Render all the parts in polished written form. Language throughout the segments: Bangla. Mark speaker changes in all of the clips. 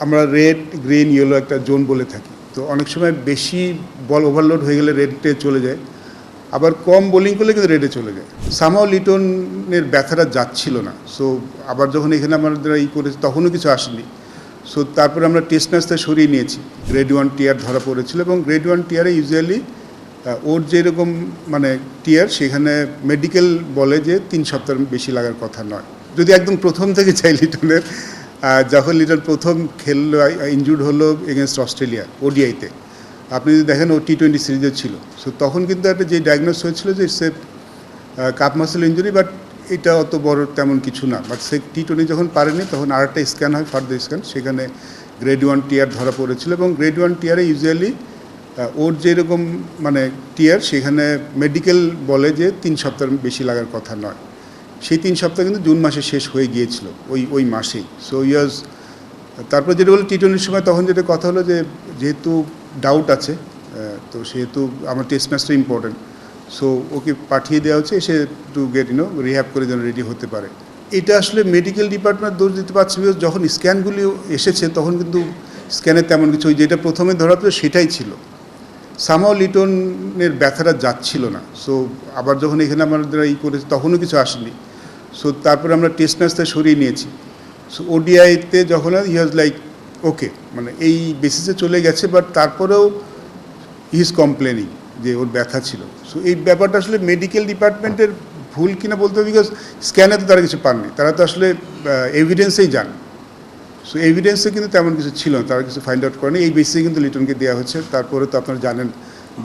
Speaker 1: আমরা রেড গ্রিন ইয়েলো একটা জোন বলে থাকি। তো অনেক সময় বেশি বল ওভারলোড হয়ে গেলে রেডে চলে যায়, আবার কম বোলিং করলে কিন্তু রেডে চলে যায়। সামহাও লিটনের ব্যথাটা যাচ্ছিল না। সো আবার যখন এখানে আমাদের করেছি তখনও কিছু আসেনি। সো তারপরে আমরা টেস্ট ম্যাচটা সরিয়ে নিয়েছি। গ্রেড 1 টিয়ার ধরা পড়েছিল এবং গ্রেড 1 টিয়ারে ইউজুয়ালি ওর যেরকম টিয়ার, সেখানে মেডিকেল বলে যে 3 সপ্তাহের বেশি লাগার কথা নয়। যদি একদম প্রথম থেকে চাই লিটনের, যখন লিটন প্রথম খেললো, ইনজুর্ড হলো এগেনস্ট অস্ট্রেলিয়া ওডিআইতে, আপনি যদি দেখেন ও টি-20 সিরিজে ছিল। সো তখন কিন্তু একটা যে ডায়াগনোস হয়েছিল যে সে কাপ মাসেল ইঞ্জুরি, বাট এটা অত বড় তেমন কিছু না। বাট সে টি-20 যখন পারেনি তখন আরেকটা স্ক্যান হয়, ফার্দার স্ক্যান, সেখানে গ্রেড 1 টিয়ার ধরা পড়েছিল এবং গ্রেড 1 টিয়ারে ইউজুয়ালি ওর যেরকম টিয়ার, সেখানে মেডিকেল বলে যে 3 সপ্তাহের বেশি লাগার কথা নয়। সেই 3 সপ্তাহ কিন্তু জুন মাসে শেষ হয়ে গিয়েছিল ওই মাসেই। সো ইয়াস তারপর যেটা বলে টি-20 সময় তখন যেটা কথা হলো যে যেহেতু ডাউট আছে, তো সেহেতু আমার টেস্ট ম্যাচটা ইম্পর্টেন্ট, সো ওকে পাঠিয়ে দেওয়া হচ্ছে এসে টু গেট রিহ্যাব করে যেন রেডি হতে পারে। এটা আসলে মেডিকেল ডিপার্টমেন্ট দোষ দিতে পারছে, বিকজ যখন স্ক্যানগুলি এসেছে তখন কিন্তু স্ক্যানে তেমন কিছু, যেটা প্রথমে ধরা পড়ে সেটাই ছিল। সামহাও লিটনের ব্যথাটা যাচ্ছিল না। সো আবার যখন এখানে আমাদের করেছি তখনও কিছু আসেনি। সো তারপরে আমরা টেস্ট ম্যাচটা সরিয়ে নিয়েছি। সো ওডিআইতে যখন হি ওয়াজ লাইক ওকে, এই বেসিসে চলে গেছে, বাট তারপরেও হি ইজ কমপ্লেনিং যে ওর ব্যথা ছিল। সো এই ব্যাপারটা আসলে মেডিকেল ডিপার্টমেন্টের ভুল কিনা বলতে হবে, বিকজ স্ক্যানে তো তারা কিছু পাননি, তারা তো আসলে এভিডেন্সেই যান। সো এভিডেন্সে কিন্তু তেমন কিছু ছিল না, তারা কিছু ফাইন্ড আউট করেনি। এই বেসিসে কিন্তু লিটনকে দেওয়া হচ্ছে। তারপরে তো আপনারা জানেন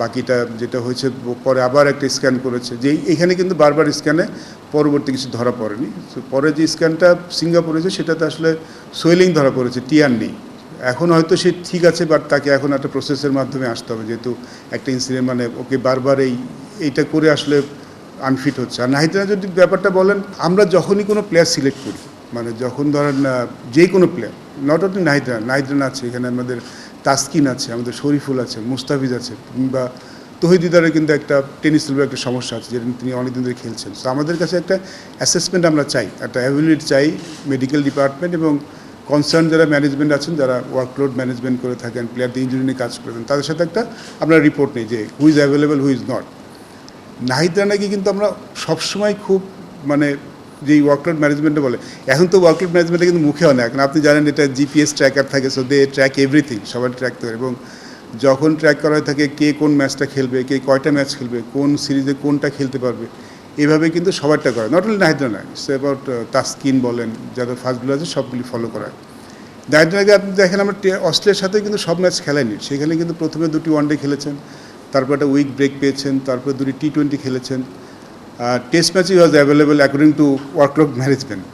Speaker 1: বাকিটা যেটা হয়েছে, পরে আবার একটা স্ক্যান করেছে, যে এখানে কিন্তু বারবার স্ক্যানে পরবর্তী কিছু ধরা পড়েনি। সো পরে যে স্ক্যানটা সিঙ্গাপুরে হয়েছে সেটাতে আসলে সোয়েলিং ধরা পড়েছে, টিয়ার নেই। এখন হয়তো সে ঠিক আছে, বাট তাকে এখন একটা প্রসেসের মাধ্যমে আসতে হবে, যেহেতু একটা ইনসিডেন্ট ওকে বারবার এইটা করে আসলে আনফিট হচ্ছে। আর নাহিদরা যদি ব্যাপারটা বলেন, আমরা যখনই কোনো প্লেয়ার সিলেক্ট করি, যখন ধরেন যে কোনো প্লেয়ার, নট অনলি নাহিদরান আছে, এখানে আমাদের তাসকিন আছে, আমাদের শরীফুল আছে, মুস্তাফিজ আছে, কিংবা তহিদিদারের কিন্তু একটা টেনিস এলবোর একটা সমস্যা আছে, যেটা তিনি অনেকদিন ধরে খেলছেন। সো আমাদের কাছে একটা অ্যাসেসমেন্ট আমরা চাই, একটা অ্যাভেলিটি চাই মেডিকেল ডিপার্টমেন্ট এবং কনসার্ন যারা ম্যানেজমেন্ট আছেন, যারা ওয়ার্কলোড ম্যানেজমেন্ট করে থাকেন, প্লেয়ারদের ইঞ্জুরি নিয়ে কাজ করেন, তাদের সাথে একটা আমরা রিপোর্ট নিই যে who is available, who is not. Nahid রানাকে কিন্তু আমরা সবসময় খুব যেই ওয়ার্কলোড ম্যানেজমেন্টে বলে, এখন তো ওয়ার্কলোড ম্যানেজমেন্টে কিন্তু মুখে হয় না, এখন আপনি জানেন এটা জিপিএস ট্র্যাকার থাকে, সো দে ট্র্যাক এভরিথিং, সবাই ট্র্যাক করে। এবং যখন ট্র্যাক করা হয়ে থাকে কে কোন ম্যাচটা খেলবে, কে কয়টা ম্যাচ খেলবে, কোন সিরিজে কোনটা খেলতে পারবে, এভাবে কিন্তু সবারটা করে। Not only Nahid Rana, it's about Taskin বলেন, যাদের ফাস্ট বোলার আছে সবগুলি ফলো করা হয়। নাহিদ রানাকে আপনি দেখেন, আমরা অস্ট্রেলিয়ার সাথে কিন্তু সব ম্যাচ খেলাইনি, সেখানে কিন্তু প্রথমে 2টি ওয়ানডে খেলেছেন, তারপর একটা উইক ব্রেক পেয়েছেন, তারপরে 2টি টি-20 খেলেছেন। টেস্ট ম্যাচে was available according to workload management.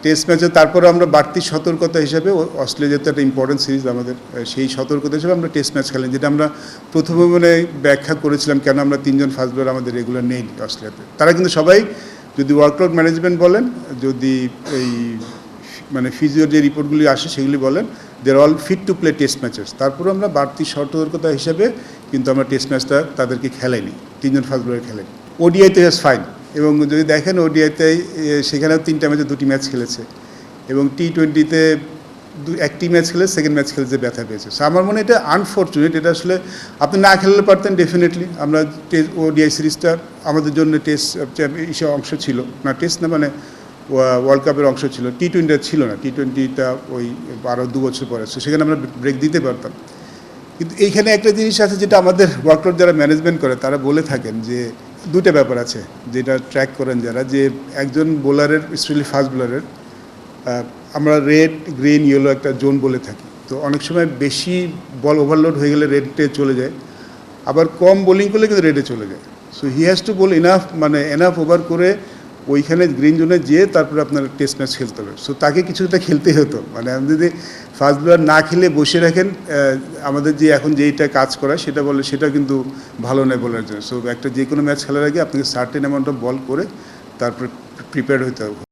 Speaker 1: Test ম্যাচে তারপরে আমরা বাড়তি সতর্কতা হিসাবে, অস্ট্রেলিয়া যেহেতু একটা ইম্পর্টেন্ট সিরিজ আমাদের, সেই সতর্কতা হিসেবে আমরা টেস্ট ম্যাচ খেলেন, যেটা আমরা প্রথমে ব্যাখ্যা করেছিলাম কেন আমরা 3জন ফাস্ট বোলার আমাদের রেগুলার নেই অস্ট্রেলিয়াতে। তারা কিন্তু সবাই, যদি ওয়ার্কলোড ম্যানেজমেন্ট বলেন, যদি এই ফিজিওর যে রিপোর্টগুলি আসে সেগুলি বলেন, they are all fit to play test matches. তারপরে আমরা বাড়তি সতর্কতা হিসাবে কিন্তু আমরা টেস্ট ম্যাচটা তাদেরকে খেলাইনি, 3জন ফাস্ট বোলার খেলাইনি। ওডিআইতে ইজ ফাইন, এবং যদি দেখেন ওডিআইতে সেখানেও 3টা ম্যাচে 2টি ম্যাচ খেলেছে, এবং টি-20তে 1টি ম্যাচ খেলে, সেকেন্ড ম্যাচ খেলে যে ব্যথা পেয়েছে। সো আমার মনে হয় এটা আনফর্চুনেট, এটা আসলে আপনি না খেললে পারতেন ডেফিনেটলি। আমরা ওডিআই সিরিজটা আমাদের জন্য টেস্ট অংশ ছিল না, টেস্ট না ওয়ার্ল্ড কাপের অংশ ছিল, টি-20টা ছিল না, টি-20টা ওই আরও 2 বছর পরে, সো সেখানে আমরা ব্রেক দিতে পারতাম। কিন্তু এইখানে একটা জিনিস আছে যেটা আমাদের ওয়ার্কলোড যারা ম্যানেজমেন্ট করে তারা বলে থাকেন, যে 2টা ব্যাপার আছে যেটা ট্র্যাক করেন যারা, যে একজন বোলারের, স্পেশালি ফাস্ট বোলারের, আমরা রেড গ্রিন ইয়েলো একটা জোন বলে থাকি। তো অনেক সময় বেশি বল ওভারলোড হয়ে গেলে রেডে চলে যায়, আবার কম বোলিং করলে কিন্তু রেডে চলে যায়। So he has to bowl enough over করে ওইখানে গ্রিন জোনে যেয়ে তারপরে আপনার টেস্ট ম্যাচ খেলতে হবে। সো তাকে কিছুটা খেলতেই হতো। আপনি যদি ফাস্ট বোলার না খেলে বসে রাখেন, আমাদের যে এখন যেইটা কাজ করা সেটা বলে, সেটা কিন্তু ভালো নয় বোলারের জন্য। সো একটা যে কোনো ম্যাচ খেলার আগে আপনাকে সার্টেন অ্যামাউন্ট অফ বল করে তারপরে প্রিপেয়ার হতে হবে।